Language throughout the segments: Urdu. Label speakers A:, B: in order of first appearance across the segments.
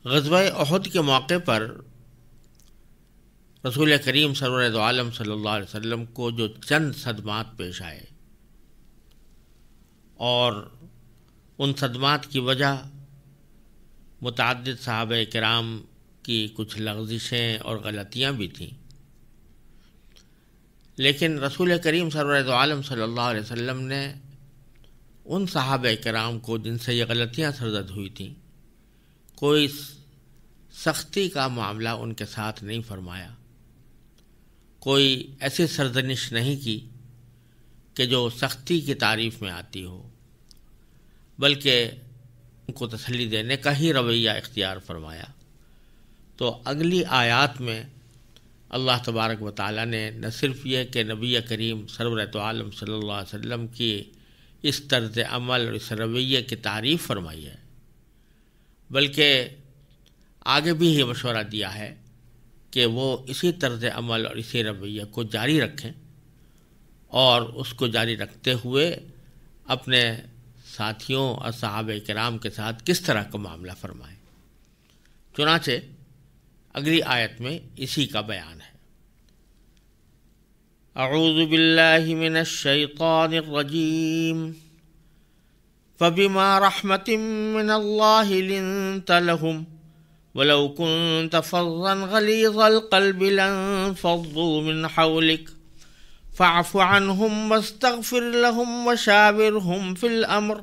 A: غزوہ احد کے موقع پر رسول کریم سرور دو عالم صلی اللہ علیہ وسلم کو جو چند صدمات پیش آئے اور ان صدمات کی وجہ متعدد صحابہ کرام کی کچھ لغزشیں اور غلطیاں بھی تھیں، لیکن رسول کریم سرور دو عالم صلی اللہ علیہ وسلم نے ان صحابہ کرام کو جن سے یہ غلطیاں سرزد ہوئی تھیں کوئی سختی کا معاملہ ان کے ساتھ نہیں فرمایا، کوئی ایسی سرزنش نہیں کی کہ جو سختی کی تعریف میں آتی ہو، بلکہ ان کو تسلی دینے کا ہی رویہ اختیار فرمایا۔ تو اگلی آیات میں اللہ تبارک و تعالیٰ نے نہ صرف یہ کہ نبی کریم سرورۃ عالم صلی اللہ علیہ وسلم کی اس طرز عمل اور اس رویے کی تعریف فرمائی ہے، بلکہ آگے بھی یہ مشورہ دیا ہے کہ وہ اسی طرز عمل اور اسی رویے کو جاری رکھیں اور اس کو جاری رکھتے ہوئے اپنے ساتھیوں اور صحابہ کرام کے ساتھ کس طرح کا معاملہ فرمائیں۔ چنانچہ اگلی آیت میں اسی کا بیان ہے۔ اعوذ باللہ من الشیطان الرجیم فبما رحمة من اللہ لنت لهم ولو كنت فظا غلیظ القلب لانفضوا من حولك فاعف عنهم واستغفر لهم وشاورهم في الأمر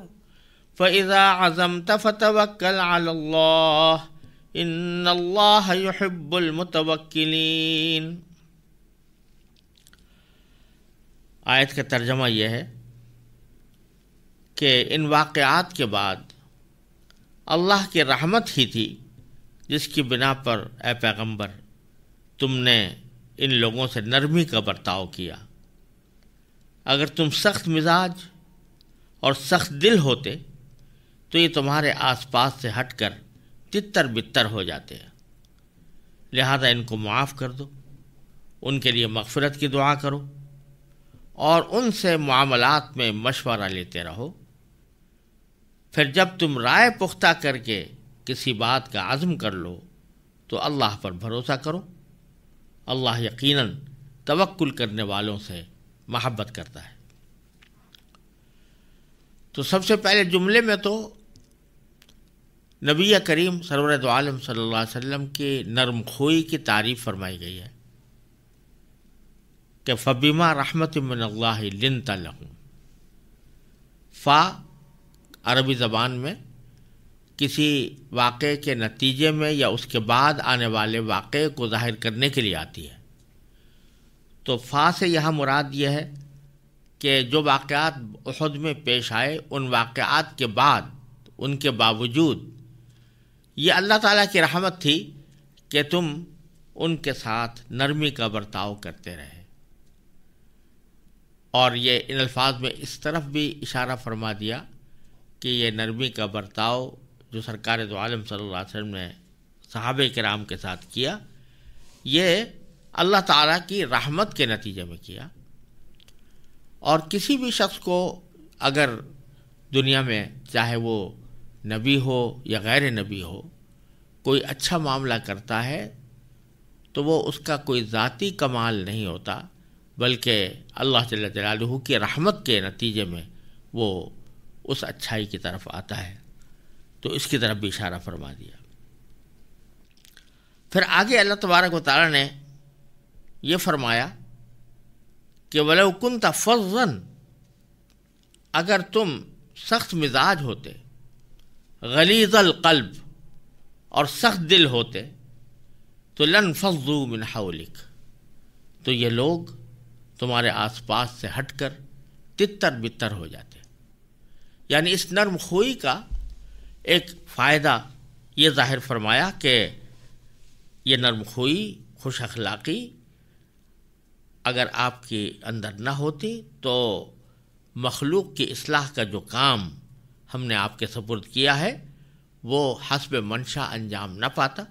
A: فإذا عزمت فتوكل على الله ان اللہ یحب المتوکلین۔ آیت کا ترجمہ یہ ہے کہ ان واقعات کے بعد اللہ کی رحمت ہی تھی جس کی بنا پر اے پیغمبر تم نے ان لوگوں سے نرمی کا برتاؤ کیا۔ اگر تم سخت مزاج اور سخت دل ہوتے تو یہ تمہارے آس پاس سے ہٹ کر تتر بتر ہو جاتے ہیں، لہذا ان کو معاف کر دو، ان کے لیے مغفرت کی دعا کرو اور ان سے معاملات میں مشورہ لیتے رہو۔ پھر جب تم رائے پختہ کر کے کسی بات کا عزم کر لو تو اللہ پر بھروسہ کرو، اللہ یقیناً توکل کرنے والوں سے محبت کرتا ہے۔ تو سب سے پہلے جملے میں تو نبی کریم سرور دو عالم صلی اللہ علیہ وسلم کی نرم خوئی کی تعریف فرمائی گئی ہے کہ فبما رحمت من اللہ لنت لهم۔ فا عربی زبان میں کسی واقعے کے نتیجے میں یا اس کے بعد آنے والے واقعے کو ظاہر کرنے کے لیے آتی ہے، تو فا سے یہاں مراد یہ ہے کہ جو واقعات احد میں پیش آئے ان واقعات کے بعد، ان کے باوجود یہ اللہ تعالیٰ کی رحمت تھی کہ تم ان کے ساتھ نرمی کا برتاؤ کرتے رہے، اور یہ ان الفاظ میں اس طرف بھی اشارہ فرما دیا کہ یہ نرمی کا برتاؤ جو سرکار دو عالم صلی اللہ علیہ وسلم نے صحابہ کرام کے ساتھ کیا یہ اللہ تعالیٰ کی رحمت کے نتیجے میں کیا۔ اور کسی بھی شخص کو اگر دنیا میں چاہے وہ نبی ہو یا غیر نبی ہو کوئی اچھا معاملہ کرتا ہے تو وہ اس کا کوئی ذاتی کمال نہیں ہوتا، بلکہ اللہ جل جلالہ کی رحمت کے نتیجے میں وہ اس اچھائی کی طرف آتا ہے، تو اس کی طرف بھی اشارہ فرما دیا۔ پھر آگے اللہ تبارک و تعالیٰ نے یہ فرمایا کہ وَلَوْ كُنْتَ فَظًّا، اگر تم سخت مزاج ہوتے، غلیظ القلب اور سخت دل ہوتے تو لَانْفَضُّوا مِنْ حَوْلِكَ، تو یہ لوگ تمہارے آس پاس سے ہٹ کر تتر بتر ہو جاتے۔ یعنی اس نرم خوئی کا ایک فائدہ یہ ظاہر فرمایا کہ یہ نرم خوئی، خوش اخلاقی اگر آپ کے اندر نہ ہوتی تو مخلوق کی اصلاح کا جو کام ہم نے آپ کے سپرد کیا ہے وہ حسب منشا انجام نہ پاتا،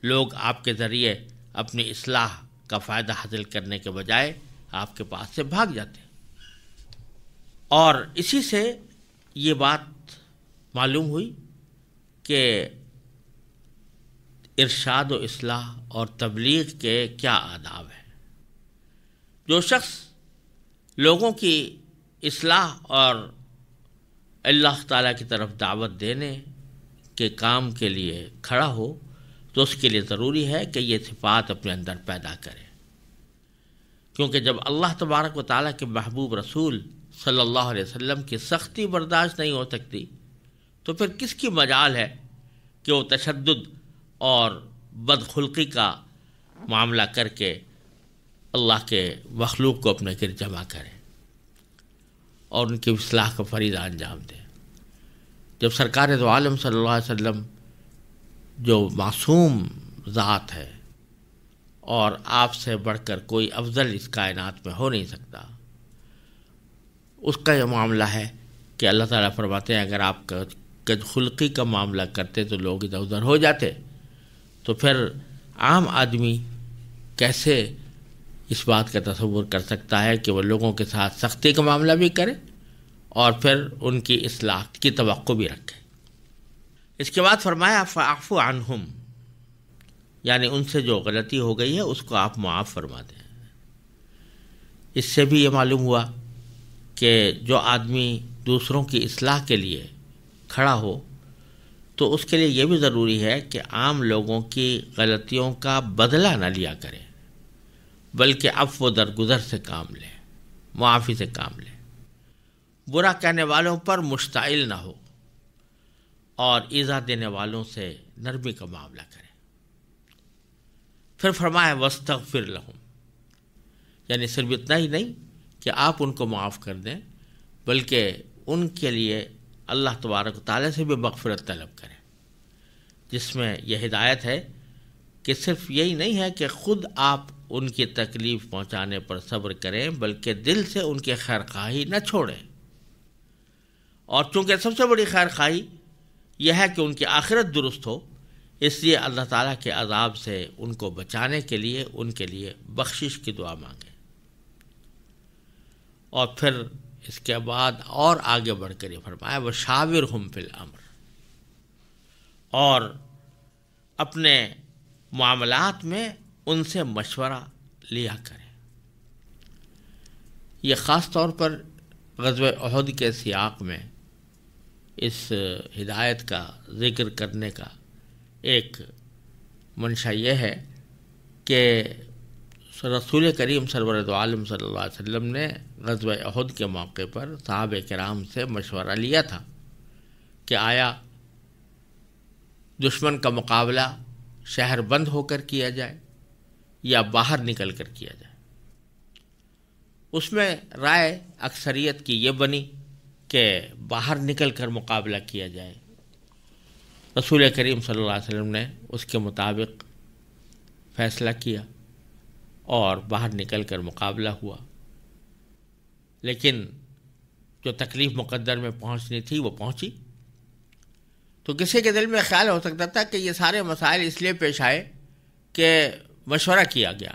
A: لوگ آپ کے ذریعے اپنی اصلاح کا فائدہ حاصل کرنے کے بجائے آپ کے پاس سے بھاگ جاتے۔ اور اسی سے یہ بات معلوم ہوئی کہ ارشاد و اصلاح اور تبلیغ کے کیا آداب ہیں۔ جو شخص لوگوں کی اصلاح اور اللہ تعالیٰ کی طرف دعوت دینے کے کام کے لیے کھڑا ہو تو اس کے لیے ضروری ہے کہ یہ صفات اپنے اندر پیدا کرے، کیونکہ جب اللہ تبارک و تعالیٰ کے محبوب رسول صلی اللہ علیہ وسلم کی سختی برداشت نہیں ہو سکتی تو پھر کس کی مجال ہے کہ وہ تشدد اور بدخلقی کا معاملہ کر کے اللہ کے مخلوق کو اپنے گرد جمع کرے اور ان کی اصلاح کا فریضہ انجام دے۔ جب سرکار دو عالم صلی اللہ علیہ وسلم جو معصوم ذات ہے اور آپ سے بڑھ کر کوئی افضل اس کائنات میں ہو نہیں سکتا، اس کا یہ معاملہ ہے کہ اللہ تعالیٰ فرماتے ہیں اگر آپ کج خلقی کا معاملہ کرتے تو لوگ ادھر ادھر ہو جاتے، تو پھر عام آدمی کیسے اس بات کا تصور کر سکتا ہے کہ وہ لوگوں کے ساتھ سختی کا معاملہ بھی کرے اور پھر ان کی اصلاح کی توقع بھی رکھے۔ اس کے بعد فرمایا فاعف عنہم، یعنی ان سے جو غلطی ہو گئی ہے اس کو آپ معاف فرما دیں۔ اس سے بھی یہ معلوم ہوا کہ جو آدمی دوسروں کی اصلاح کے لیے کھڑا ہو تو اس کے لیے یہ بھی ضروری ہے کہ عام لوگوں کی غلطیوں کا بدلہ نہ لیا کرے، بلکہ عفو و درگزر سے کام لے، معافی سے کام لے، برا کہنے والوں پر مشتعل نہ ہو اور ایذا دینے والوں سے نرمی کا معاملہ کرے۔ پھر فرمایا واستغفر لہم، یعنی صرف اتنا ہی نہیں کہ آپ ان کو معاف کر دیں بلکہ ان کے لیے اللہ تبارک و تعالیٰ سے بھی مغفرت طلب کریں، جس میں یہ ہدایت ہے کہ صرف یہی نہیں ہے کہ خود آپ ان کی تکلیف پہنچانے پر صبر کریں بلکہ دل سے ان کی خیر خواہی نہ چھوڑیں، اور چونکہ سب سے بڑی خیر خواہی یہ ہے کہ ان کی آخرت درست ہو، اس لیے اللہ تعالیٰ کے عذاب سے ان کو بچانے کے لیے ان کے لیے بخشش کی دعا مانگیں۔ اور پھر اس کے بعد اور آگے بڑھ کر یہ فرمایا وشاورہم فی الامر، اور اپنے معاملات میں ان سے مشورہ لیا کریں۔ یہ خاص طور پر غزوہ احد کے سیاق میں اس ہدایت کا ذکر کرنے کا ایک منشا یہ ہے کہ رسول کریم سرور دو عالم صلی اللہ علیہ وسلم نے غزوہ احد کے موقع پر صحابہ کرام سے مشورہ لیا تھا کہ آیا دشمن کا مقابلہ شہر بند ہو کر کیا جائے یا باہر نکل کر کیا جائے۔ اس میں رائے اکثریت کی یہ بنی کہ باہر نکل کر مقابلہ کیا جائے۔ رسول کریم صلی اللہ علیہ وسلم نے اس کے مطابق فیصلہ کیا اور باہر نکل کر مقابلہ ہوا، لیکن جو تکلیف مقدر میں پہنچنی تھی وہ پہنچی۔ تو کسی کے دل میں خیال ہو سکتا تھا کہ یہ سارے مسائل اس لیے پیش آئے کہ مشورہ کیا گیا،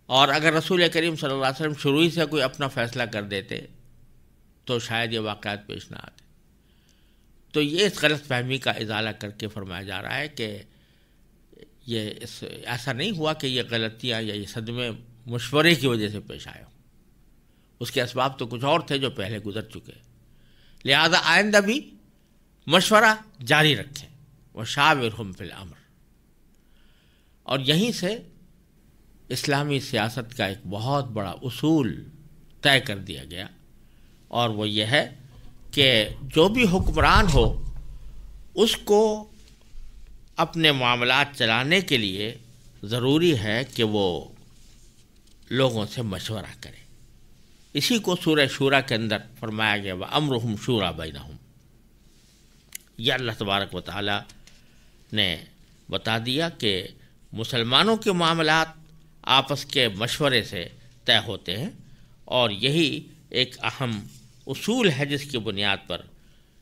A: اور اگر رسول کریم صلی اللہ علیہ وسلم شروع ہی سے کوئی اپنا فیصلہ کر دیتے تو شاید یہ واقعات پیش نہ آتے۔ تو یہ اس غلط فہمی کا ازالہ کر کے فرمایا جا رہا ہے کہ یہ ایسا نہیں ہوا کہ یہ غلطیاں یا یہ صدمے مشورے کی وجہ سے پیش آئے ہوں، اس کے اسباب تو کچھ اور تھے جو پہلے گزر چکے، لہذا آئندہ بھی مشورہ جاری رکھیں وشاورہم فی الامر۔ اور یہیں سے اسلامی سیاست کا ایک بہت بڑا اصول طے کر دیا گیا، اور وہ یہ ہے کہ جو بھی حکمران ہو اس کو اپنے معاملات چلانے کے لیے ضروری ہے کہ وہ لوگوں سے مشورہ کرے۔ اسی کو سورہ شورا کے اندر فرمایا گیا وَأَمْرُهُمْ شُورَىٰ بَيْنَهُمْ۔ یہ اللہ تبارک و تعالیٰ نے بتا دیا کہ مسلمانوں کے معاملات آپس کے مشورے سے طے ہوتے ہیں، اور یہی ایک اہم اصول ہے جس کی بنیاد پر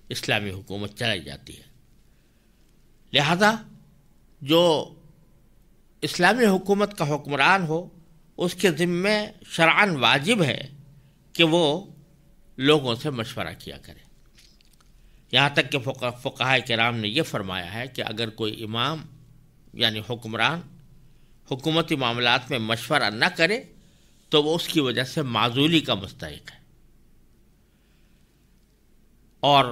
A: اسلامی حکومت چلائی جاتی ہے۔ لہذا جو اسلامی حکومت کا حکمران ہو اس کے ذمے شرعاً واجب ہے کہ وہ لوگوں سے مشورہ کیا کرے۔ یہاں تک کہ فقہاء کرام نے یہ فرمایا ہے کہ اگر کوئی امام یعنی حکمران حکومتی معاملات میں مشورہ نہ کرے تو وہ اس کی وجہ سے معزولی کا مستحق ہے۔ اور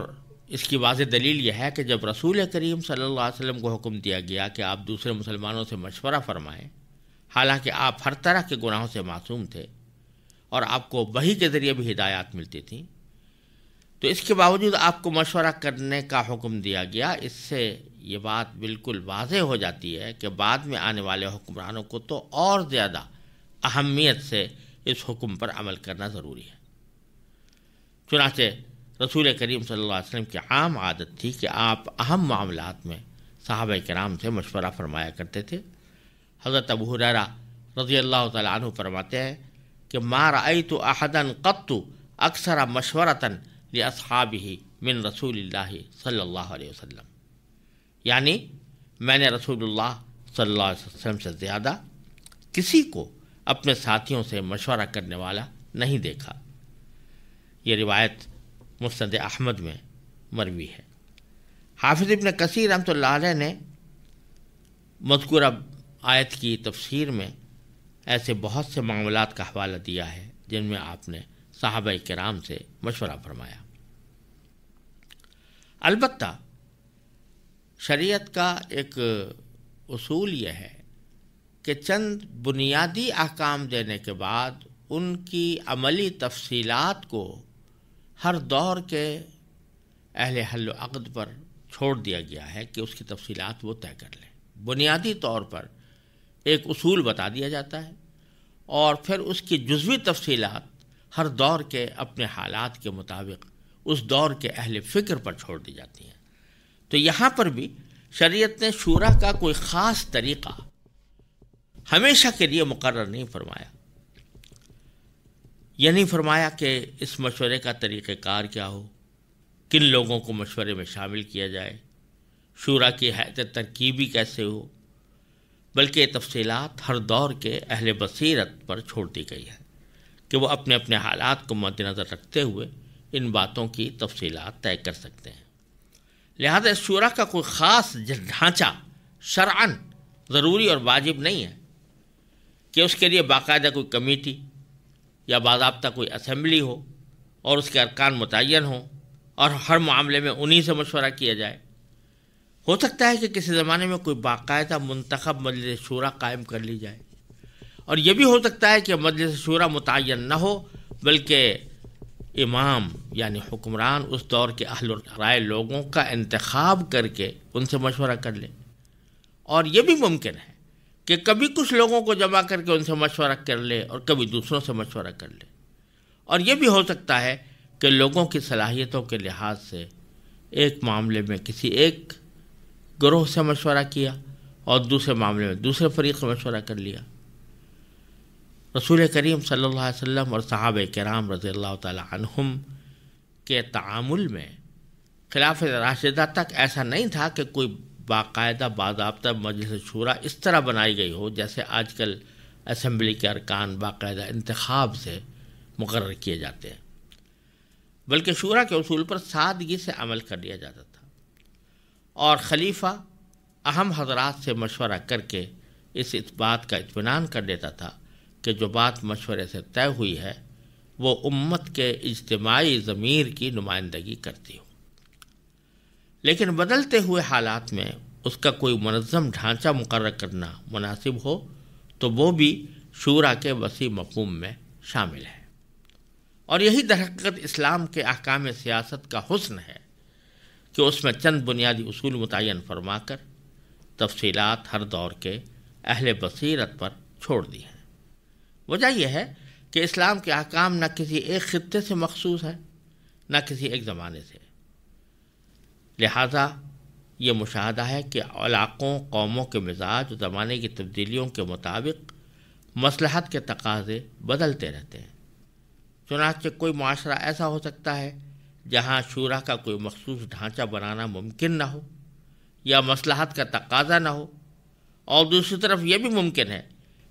A: اس کی واضح دلیل یہ ہے کہ جب رسول کریم صلی اللہ علیہ وسلم کو حکم دیا گیا کہ آپ دوسرے مسلمانوں سے مشورہ فرمائیں، حالانکہ آپ ہر طرح کے گناہوں سے معصوم تھے اور آپ کو وحی کے ذریعے بھی ہدایات ملتی تھیں، تو اس کے باوجود آپ کو مشورہ کرنے کا حکم دیا گیا۔ اس سے یہ بات بالکل واضح ہو جاتی ہے کہ بعد میں آنے والے حکمرانوں کو تو اور زیادہ اہمیت سے اس حکم پر عمل کرنا ضروری ہے۔ چنانچہ رسول کریم صلی اللہ علیہ وسلم کی عام عادت تھی کہ آپ اہم معاملات میں صحابہ کرام سے مشورہ فرمایا کرتے تھے۔ حضرت ابو ہریرہ رضی اللہ تعالیٰ عنہ فرماتے ہیں کہ ما رأیت احدا قط اکثر مشورۃ لاصحابہ من رسول اللہ صلی اللہ علیہ وسلم، یعنی میں نے رسول اللہ صلی اللہ علیہ وسلم سے زیادہ کسی کو اپنے ساتھیوں سے مشورہ کرنے والا نہیں دیکھا۔ یہ روایت مسند احمد میں مروی ہے۔ حافظ ابن کثیر رحمۃ اللہ علیہ نے مذکورہ آیت کی تفسیر میں ایسے بہت سے معاملات کا حوالہ دیا ہے جن میں آپ نے صحابہ کرام سے مشورہ فرمایا۔ البتہ شریعت کا ایک اصول یہ ہے کہ چند بنیادی احکام دینے کے بعد ان کی عملی تفصیلات کو ہر دور کے اہل حل و عقد پر چھوڑ دیا گیا ہے کہ اس کی تفصیلات وہ طے کر لیں۔ بنیادی طور پر ایک اصول بتا دیا جاتا ہے اور پھر اس کی جزوی تفصیلات ہر دور کے اپنے حالات کے مطابق اس دور کے اہل فکر پر چھوڑ دی جاتی ہیں۔ تو یہاں پر بھی شریعت نے شورا کا کوئی خاص طریقہ ہمیشہ کے لیے مقرر نہیں فرمایا۔ یہ نہیں فرمایا کہ اس مشورے کا طریقہ کار کیا ہو، کن لوگوں کو مشورے میں شامل کیا جائے، شورا کی حیثیت ترکیبی کیسے ہو، بلکہ یہ تفصیلات ہر دور کے اہل بصیرت پر چھوڑ دی گئی ہے کہ وہ اپنے اپنے حالات کو مد نظر رکھتے ہوئے ان باتوں کی تفصیلات طے کر سکتے ہیں۔ لہذا اس شورا کا کوئی خاص ڈھانچہ شرعاً ضروری اور واجب نہیں ہے کہ اس کے لیے باقاعدہ کوئی کمیٹی یا باضابطہ کوئی اسمبلی ہو اور اس کے ارکان متعین ہوں اور ہر معاملے میں انہی سے مشورہ کیا جائے۔ ہو سکتا ہے کہ کسی زمانے میں کوئی باقاعدہ منتخب مجلس شورا قائم کر لی جائے، اور یہ بھی ہو سکتا ہے کہ مجلس شورا متعین نہ ہو بلکہ امام یعنی حکمران اس دور کے اہل رائے لوگوں کا انتخاب کر کے ان سے مشورہ کر لے۔ اور یہ بھی ممکن ہے کہ کبھی کچھ لوگوں کو جمع کر کے ان سے مشورہ کر لے اور کبھی دوسروں سے مشورہ کر لے۔ اور یہ بھی ہو سکتا ہے کہ لوگوں کی صلاحیتوں کے لحاظ سے ایک معاملے میں کسی ایک گروہ سے مشورہ کیا اور دوسرے معاملے میں دوسرے فریق سے مشورہ کر لیا۔ رسول کریم صلی اللہ علیہ وسلم اور صحابہ کرام رضی اللہ تعالی عنہم کے تعامل میں خلافت راشدہ تک ایسا نہیں تھا کہ کوئی باقاعدہ باضابطہ مجلس شورا اس طرح بنائی گئی ہو جیسے آج کل اسمبلی کے ارکان باقاعدہ انتخاب سے مقرر کیے جاتے ہیں، بلکہ شورا کے اصول پر سادگی سے عمل کر لیا جاتا تھا، اور خلیفہ اہم حضرات سے مشورہ کر کے اس بات کا اطمینان کر لیتا تھا کہ جو بات مشورے سے طے ہوئی ہے وہ امت کے اجتماعی ضمیر کی نمائندگی کرتی ہو۔ لیکن بدلتے ہوئے حالات میں اس کا کوئی منظم ڈھانچہ مقرر کرنا مناسب ہو تو وہ بھی شورا کے وسیع مفہوم میں شامل ہے۔ اور یہی درحقیقت اسلام کے احکام سیاست کا حسن ہے کہ اس میں چند بنیادی اصول متعین فرما کر تفصیلات ہر دور کے اہل بصیرت پر چھوڑ دی ہیں۔ وجہ یہ ہے کہ اسلام کے احکام نہ کسی ایک خطے سے مخصوص ہے نہ کسی ایک زمانے سے، لہذا یہ مشاہدہ ہے کہ علاقوں قوموں کے مزاج زمانے کی تبدیلیوں کے مطابق مصلحت کے تقاضے بدلتے رہتے ہیں۔ چنانچہ کوئی معاشرہ ایسا ہو سکتا ہے جہاں شورا کا کوئی مخصوص ڈھانچہ بنانا ممکن نہ ہو یا مصلحت کا تقاضا نہ ہو، اور دوسری طرف یہ بھی ممکن ہے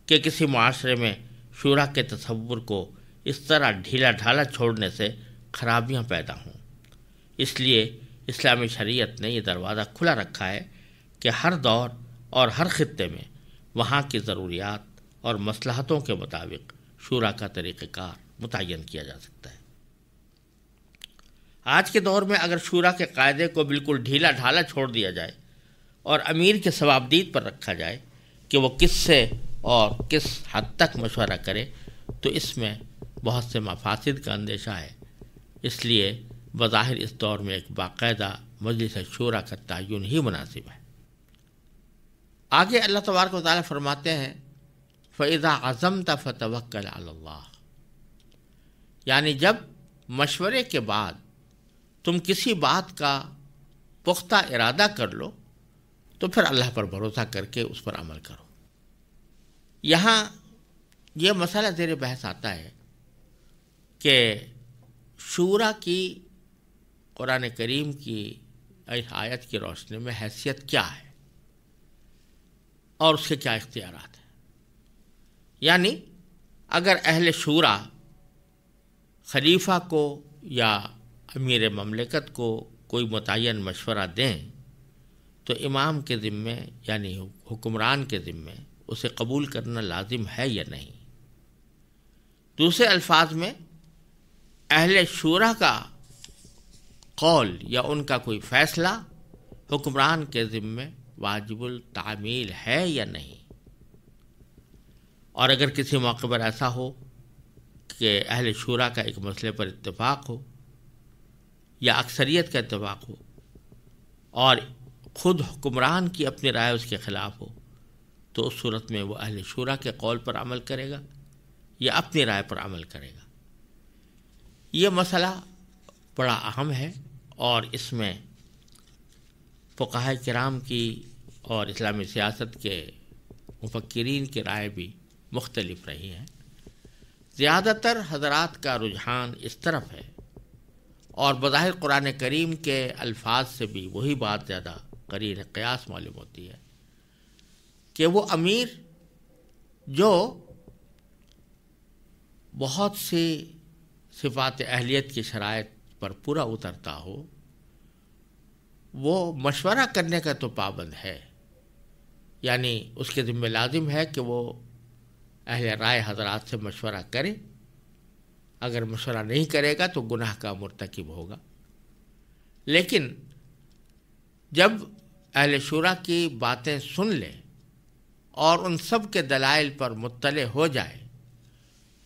A: کہ کسی معاشرے میں شورا کے تصور کو اس طرح ڈھیلا ڈھالا چھوڑنے سے خرابیاں پیدا ہوں۔ اس لیے اسلامی شریعت نے یہ دروازہ کھلا رکھا ہے کہ ہر دور اور ہر خطے میں وہاں کی ضروریات اور مصلحتوں کے مطابق شورا کا طریقہ کار متعین کیا جا سکتا ہے۔ آج کے دور میں اگر شورا کے قاعدے کو بالکل ڈھیلا ڈھالا چھوڑ دیا جائے اور امیر کے ثوابدید پر رکھا جائے کہ وہ کس سے اور کس حد تک مشورہ کرے، تو اس میں بہت سے مفاسد کا اندیشہ ہے۔ اس لیے بظاہر اس دور میں ایک باقاعدہ مجلس شورا کا تعین ہی مناسب ہے۔ آگے اللہ تبارک و تعالیٰ فرماتے ہیں فَإِذَا عَزَمْتَ فَتَوَكَّلْ عَلَى اللَّهِ، یعنی جب مشورے کے بعد تم کسی بات کا پختہ ارادہ کر لو تو پھر اللہ پر بھروسہ کر کے اس پر عمل کرو۔ یہاں یہ مسئلہ زیر بحث آتا ہے کہ شورا کی قرآن کریم کی اس آیت کی روشنی میں حیثیت کیا ہے اور اس کے کیا اختیارات ہیں۔ یعنی اگر اہل شورا خلیفہ کو یا امیر مملکت کو کوئی متعین مشورہ دیں تو امام کے ذمے یعنی حکمران کے ذمے اسے قبول کرنا لازم ہے یا نہیں۔ دوسرے الفاظ میں اہل شورا کا قول یا ان کا کوئی فیصلہ حکمران کے ذمے واجب التعمیل ہے یا نہیں۔ اور اگر کسی موقع پر ایسا ہو کہ اہل شورا کا ایک مسئلے پر اتفاق ہو یا اکثریت کا اتفاق ہو اور خود حکمران کی اپنی رائے اس کے خلاف ہو، تو اس صورت میں وہ اہل شورا کے قول پر عمل کرے گا یا اپنی رائے پر عمل کرے گا۔ یہ مسئلہ بڑا اہم ہے اور اس میں فقہاء کرام کی اور اسلامی سیاست کے مفکرین کی رائے بھی مختلف رہی ہیں۔ زیادہ تر حضرات کا رجحان اس طرف ہے اور بظاہر قرآن کریم کے الفاظ سے بھی وہی بات زیادہ قرین قیاس معلوم ہوتی ہے کہ وہ امیر جو بہت سی صفات اہلیت کی شرائط پر پورا اترتا ہو، وہ مشورہ کرنے کا تو پابند ہے، یعنی اس کے ذمہ لازم ہے کہ وہ اہل رائے حضرات سے مشورہ کرے۔ اگر مشورہ نہیں کرے گا تو گناہ کا مرتکب ہوگا۔ لیکن جب اہل شورا کی باتیں سن لے اور ان سب کے دلائل پر مطلع ہو جائے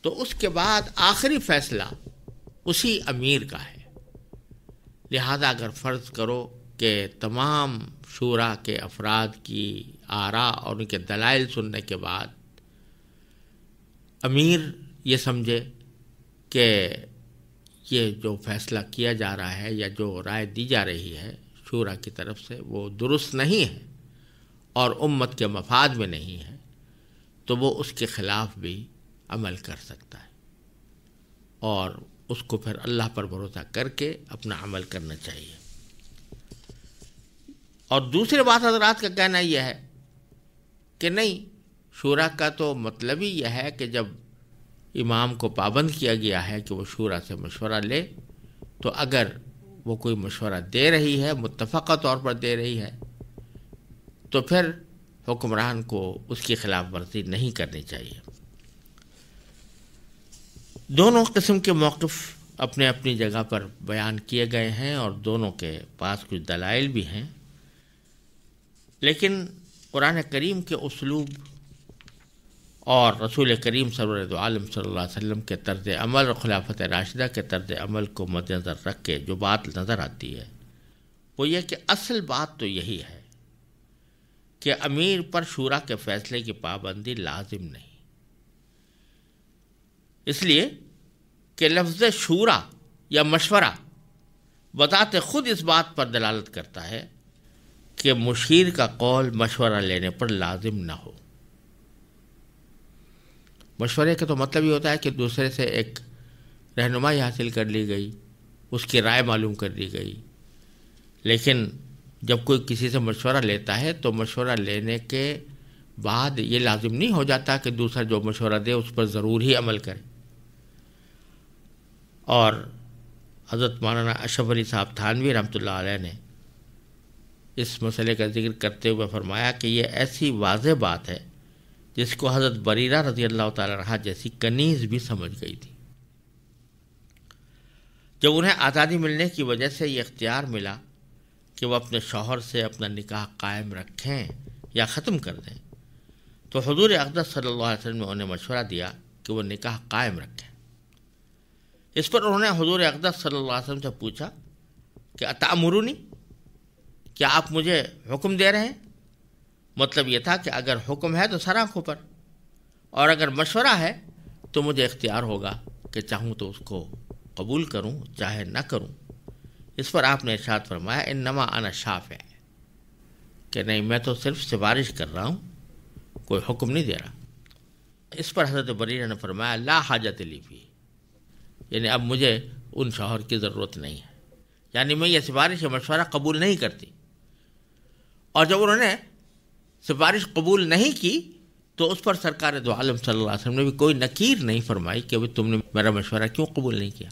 A: تو اس کے بعد آخری فیصلہ اسی امیر کا ہے۔ لہذا اگر فرض کرو کہ تمام شورا کے افراد کی آراء اور ان کے دلائل سننے کے بعد امیر یہ سمجھے کہ یہ جو فیصلہ کیا جا رہا ہے یا جو رائے دی جا رہی ہے شورا کی طرف سے وہ درست نہیں ہے اور امت کے مفاد میں نہیں ہے، تو وہ اس کے خلاف بھی عمل کر سکتا ہے اور اس کو پھر اللہ پر بھروسہ کر کے اپنا عمل کرنا چاہیے۔ اور دوسری بات حضرات کا کہنا یہ ہے کہ نہیں، شورا کا تو مطلب ہی یہ ہے کہ جب امام کو پابند کیا گیا ہے کہ وہ شورا سے مشورہ لے، تو اگر وہ کوئی مشورہ دے رہی ہے، متفقہ طور پر دے رہی ہے، تو پھر حکمران کو اس کی خلاف ورزی نہیں کرنی چاہیے۔ دونوں قسم کے موقف اپنے اپنی جگہ پر بیان کیے گئے ہیں اور دونوں کے پاس کچھ دلائل بھی ہیں، لیکن قرآن کریم کے اسلوب اور رسول کریم سرور دو عالم صلی اللہ علیہ وسلم کے طرز عمل اور خلافت راشدہ کے طرز عمل کو مد نظر رکھ کے جو بات نظر آتی ہے وہ یہ کہ اصل بات تو یہی ہے کہ امیر پر شورا کے فیصلے کی پابندی لازم نہیں، اس لیے کہ لفظ شورا یا مشورہ بذات خود اس بات پر دلالت کرتا ہے کہ مشیر کا قول مشورہ لینے پر لازم نہ ہو۔ مشورے کا تو مطلب یہ ہوتا ہے کہ دوسرے سے ایک رہنمائی حاصل کر لی گئی، اس کی رائے معلوم کر لی گئی، لیکن جب کوئی کسی سے مشورہ لیتا ہے تو مشورہ لینے کے بعد یہ لازم نہیں ہو جاتا کہ دوسرا جو مشورہ دے اس پر ضرور ہی عمل کرے۔ اور حضرت مولانا اشرف علی صاحب تھانوی رحمۃ اللہ علیہ نے اس مسئلے کا ذکر کرتے ہوئے فرمایا کہ یہ ایسی واضح بات ہے جس کو حضرت بریرہ رضی اللہ تعالی عنہ جیسی کنیز بھی سمجھ گئی تھی۔ جب انہیں آزادی ملنے کی وجہ سے یہ اختیار ملا کہ وہ اپنے شوہر سے اپنا نکاح قائم رکھیں یا ختم کر دیں، تو حضور اقدس صلی اللہ علیہ وسلم نے انہیں مشورہ دیا کہ وہ نکاح قائم رکھیں۔ اس پر انہوں نے حضور اقدس صلی اللہ علیہ وسلم سے پوچھا کہ اتأمرونی، کیا آپ مجھے حکم دے رہے ہیں؟ مطلب یہ تھا کہ اگر حکم ہے تو سر آنکھوں پر، اور اگر مشورہ ہے تو مجھے اختیار ہوگا کہ چاہوں تو اس کو قبول کروں چاہے نہ کروں۔ اس پر آپ نے ارشاد فرمایا انما انا شافع، کہ نہیں میں تو صرف سفارش کر رہا ہوں، کوئی حکم نہیں دے رہا۔ اس پر حضرت بریرہ نے فرمایا لا حاجت لی فی، یعنی اب مجھے ان شوہر کی ضرورت نہیں ہے، یعنی میں یہ سفارش یا مشورہ قبول نہیں کرتی۔ اور جب انہوں نے سفارش قبول نہیں کی تو اس پر سرکار دو عالم صلی اللہ علیہ وسلم نے بھی کوئی نکیر نہیں فرمائی کہ ابھی تم نے میرا مشورہ کیوں قبول نہیں کیا۔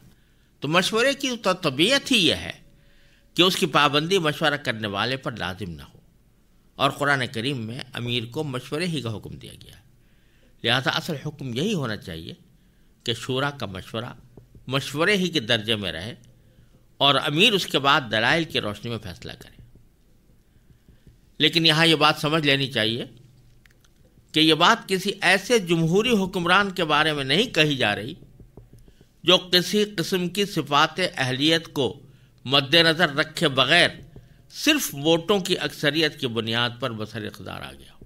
A: تو مشورے کی تو طبیعت ہی یہ ہے کہ اس کی پابندی مشورہ کرنے والے پر لازم نہ ہو، اور قرآن کریم میں امیر کو مشورے ہی کا حکم دیا گیا ہے۔ لہذا اصل حکم یہی ہونا چاہیے کہ شورا کا مشورہ مشورے ہی کے درجے میں رہے، اور امیر اس کے بعد دلائل کی روشنی میں فیصلہ کرے۔ لیکن یہاں یہ بات سمجھ لینی چاہیے کہ یہ بات کسی ایسے جمہوری حکمران کے بارے میں نہیں کہی جا رہی جو کسی قسم کی صفات اہلیت کو مد نظر رکھے بغیر صرف ووٹوں کی اکثریت کی بنیاد پر بسر اقتدار آ گیا ہو۔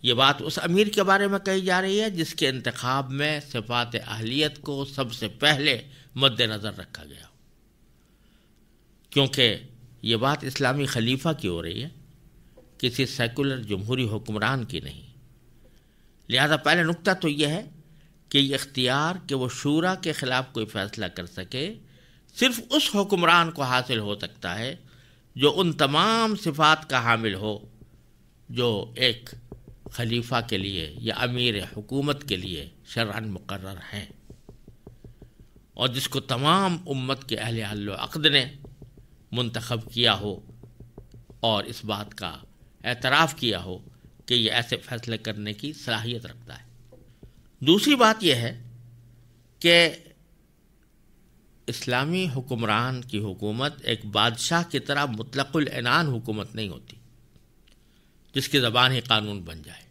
A: یہ بات اس امیر کے بارے میں کہی جا رہی ہے جس کے انتخاب میں صفات اہلیت کو سب سے پہلے مد نظر رکھا گیا ہو، کیونکہ یہ بات اسلامی خلیفہ کی ہو رہی ہے، کسی سیکولر جمہوری حکمران کی نہیں۔ لہذا پہلا نقطہ تو یہ ہے کہ یہ اختیار کہ وہ شورا کے خلاف کوئی فیصلہ کر سکے صرف اس حکمران کو حاصل ہو سکتا ہے جو ان تمام صفات کا حامل ہو جو ایک خلیفہ کے لیے یا امیر حکومت کے لیے شرعاً مقرر ہیں، اور جس کو تمام امت کے اہل حل و عقد نے منتخب کیا ہو اور اس بات کا اعتراف کیا ہو کہ یہ ایسے فیصلے کرنے کی صلاحیت رکھتا ہے۔ دوسری بات یہ ہے کہ اسلامی حکمران کی حکومت ایک بادشاہ کی طرح مطلق العنان حکومت نہیں ہوتی جس کی زبان ہی قانون بن جائے،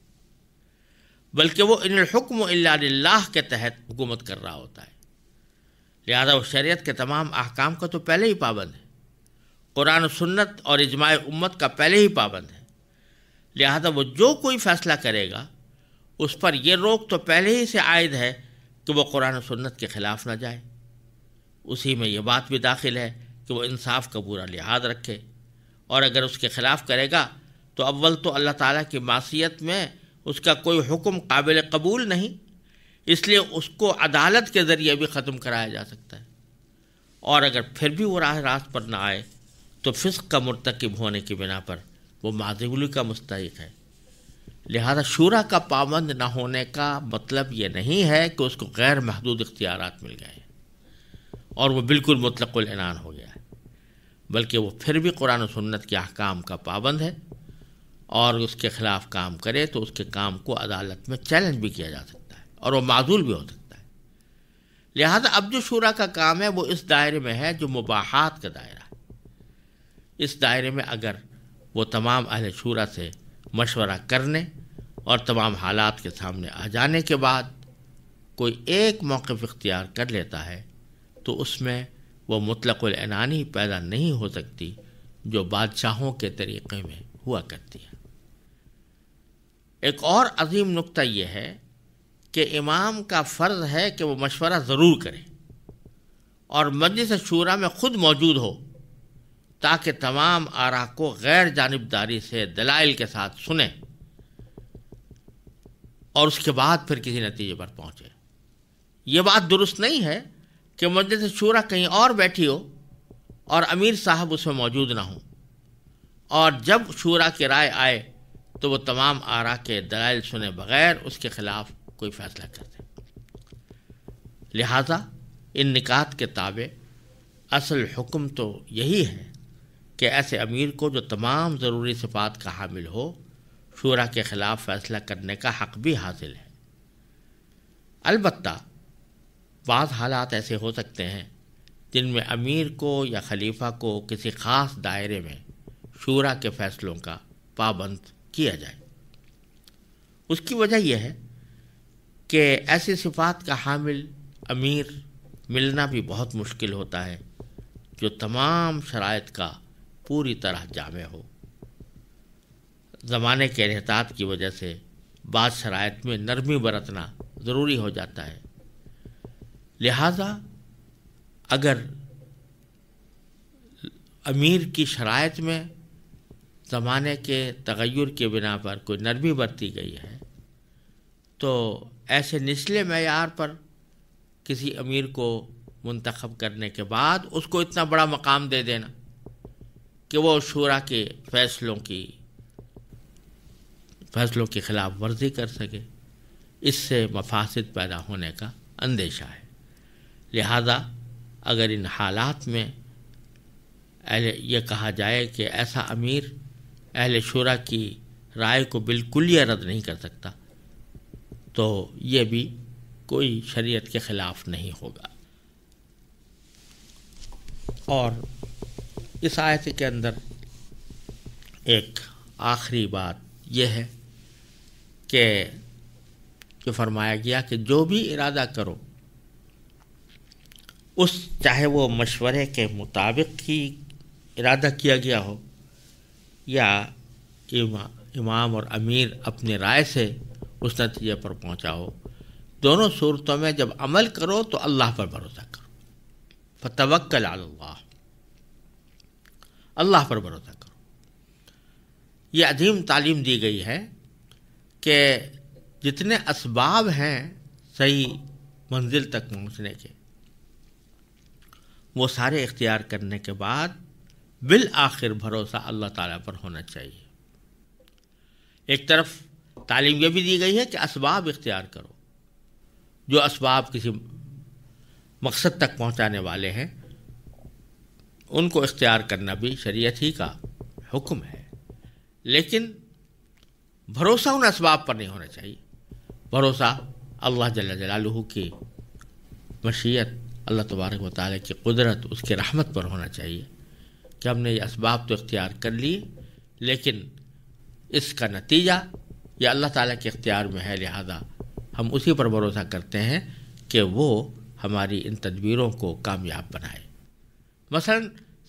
A: بلکہ وہ ان الحکم الا للہ کے تحت حکومت کر رہا ہوتا ہے۔ لہذا وہ شریعت کے تمام احکام کا تو پہلے ہی پابند ہے، قرآن و سنت اور اجماع امت کا پہلے ہی پابند ہے۔ لہذا وہ جو کوئی فیصلہ کرے گا اس پر یہ روک تو پہلے ہی سے عائد ہے کہ وہ قرآن و سنت کے خلاف نہ جائے۔ اسی میں یہ بات بھی داخل ہے کہ وہ انصاف کا پورا لحاظ رکھے، اور اگر اس کے خلاف کرے گا تو اول تو اللہ تعالیٰ کی معصیت میں اس کا کوئی حکم قابل قبول نہیں، اس لیے اس کو عدالت کے ذریعے بھی ختم کرایا جا سکتا ہے، اور اگر پھر بھی وہ راہ راست پر نہ آئے تو فسق کا مرتکب ہونے کی بنا پر وہ معذوری کا مستحق ہے۔ لہذا شورا کا پابند نہ ہونے کا مطلب یہ نہیں ہے کہ اس کو غیر محدود اختیارات مل گئے اور وہ بالکل مطلق العنان ہو گیا ہے، بلکہ وہ پھر بھی قرآن و سنت کے احکام کا پابند ہے، اور اس کے خلاف کام کرے تو اس کے کام کو عدالت میں چیلنج بھی کیا جا سکتا ہے اور وہ معزول بھی ہو سکتا ہے۔ لہذا اب جو شورا کا کام ہے وہ اس دائرے میں ہے جو مباحات کا دائرہ ہے۔ اس دائرے میں اگر وہ تمام اہل شورا سے مشورہ کرنے اور تمام حالات کے سامنے آ جانے کے بعد کوئی ایک موقف اختیار کر لیتا ہے تو اس میں وہ مطلق العنانی پیدا نہیں ہو سکتی جو بادشاہوں کے طریقے میں ہوا کرتی ہے۔ ایک اور عظیم نقطہ یہ ہے کہ امام کا فرض ہے کہ وہ مشورہ ضرور کرے اور مجلس شورا میں خود موجود ہو تاکہ تمام آراء کو غیر جانبداری سے دلائل کے ساتھ سنیں اور اس کے بعد پھر کسی نتیجے پر پہنچے۔ یہ بات درست نہیں ہے کہ مجلس شورا کہیں اور بیٹھی ہو اور امیر صاحب اس میں موجود نہ ہوں، اور جب شورا کی رائے آئے تو وہ تمام آراء کے دلائل سنے بغیر اس کے خلاف کوئی فیصلہ کر دیں۔ لہذا ان نکات کے تابع اصل حکم تو یہی ہے کہ ایسے امیر کو جو تمام ضروری صفات کا حامل ہو شورا کے خلاف فیصلہ کرنے کا حق بھی حاصل ہے۔ البتہ بعض حالات ایسے ہو سکتے ہیں جن میں امیر کو یا خلیفہ کو کسی خاص دائرے میں شورا کے فیصلوں کا پابند کیا جائے۔ اس کی وجہ یہ ہے کہ ایسی صفات کا حامل امیر ملنا بھی بہت مشکل ہوتا ہے جو تمام شرائط کا پوری طرح جامع ہو۔ زمانے کے انحطاط کی وجہ سے بعض شرائط میں نرمی برتنا ضروری ہو جاتا ہے، لہذا اگر امیر کی شرائط میں زمانے کے تغیر کے بنا پر کوئی نرمی برتی گئی ہے تو ایسے نچلے معیار پر کسی امیر کو منتخب کرنے کے بعد اس کو اتنا بڑا مقام دے دینا کہ وہ شورا کے فیصلوں کی خلاف ورزی کر سکے، اس سے مفاسد پیدا ہونے کا اندیشہ ہے۔ لہذا اگر ان حالات میں یہ کہا جائے کہ ایسا امیر اہل شورا کی رائے کو بالکل ہی رد نہیں کر سکتا تو یہ بھی کوئی شریعت کے خلاف نہیں ہوگا۔ اور اس آیت کے اندر ایک آخری بات یہ ہے کہ جو فرمایا گیا کہ جو بھی ارادہ کرو اس چاہے وہ مشورے کے مطابق ہی ارادہ کیا گیا ہو یا امام اور امیر اپنی رائے سے اس نتیجے پر پہنچا ہو، دونوں صورتوں میں جب عمل کرو تو اللہ پر بھروسہ کرو، فتوکل علی اللہ، اللہ پر بھروسہ کرو۔ یہ عظیم تعلیم دی گئی ہے کہ جتنے اسباب ہیں صحیح منزل تک پہنچنے کے وہ سارے اختیار کرنے کے بعد بالآخر بھروسہ اللہ تعالیٰ پر ہونا چاہیے۔ ایک طرف تعلیم یہ بھی دی گئی ہے کہ اسباب اختیار کرو، جو اسباب کسی مقصد تک پہنچانے والے ہیں ان کو اختیار کرنا بھی شریعت ہی کا حکم ہے، لیکن بھروسہ ان اسباب پر نہیں ہونا چاہیے۔ بھروسہ اللہ جل جلالہ کی مشیت، اللہ تبارک و تعالیٰ کی قدرت، اس کی رحمت پر ہونا چاہیے کہ ہم نے یہ اسباب تو اختیار کر لیے لیکن اس کا نتیجہ یہ اللہ تعالیٰ کے اختیار میں ہے، لہذا ہم اسی پر بھروسہ کرتے ہیں کہ وہ ہماری ان تدبیروں کو کامیاب بنائے۔ مثلا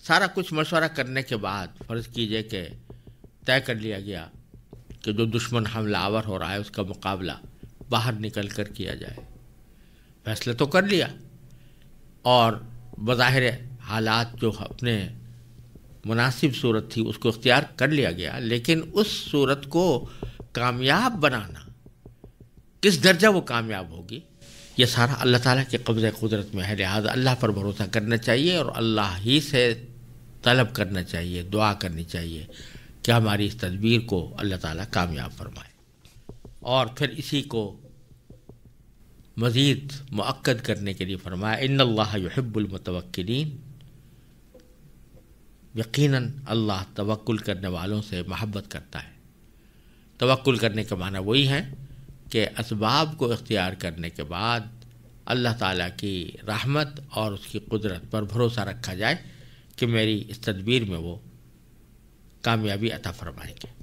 A: سارا کچھ مشورہ کرنے کے بعد فرض کیجئے کہ طے کر لیا گیا کہ جو دشمن حملہ آور ہو رہا ہے اس کا مقابلہ باہر نکل کر کیا جائے، فیصلہ تو کر لیا اور بظاہر حالات جو اپنے مناسب صورت تھی اس کو اختیار کر لیا گیا، لیکن اس صورت کو کامیاب بنانا کس درجہ وہ کامیاب ہوگی یہ سارا اللہ تعالیٰ کے قبضہ قدرت میں ہے، لہذا اللہ پر بھروسہ کرنا چاہیے اور اللہ ہی سے طلب کرنا چاہیے، دعا کرنی چاہیے کہ ہماری اس تدبیر کو اللہ تعالیٰ کامیاب فرمائے۔ اور پھر اسی کو مزید مؤکد کرنے کے لیے فرمایا ان اللہ یحب المتوکلین، یقیناً اللہ توکل کرنے والوں سے محبت کرتا ہے۔ توکل کرنے کا معنی وہی ہے کہ اسباب کو اختیار کرنے کے بعد اللہ تعالیٰ کی رحمت اور اس کی قدرت پر بھروسہ رکھا جائے کہ میری اس تدبیر میں وہ کامیابی عطا فرمائیں گے۔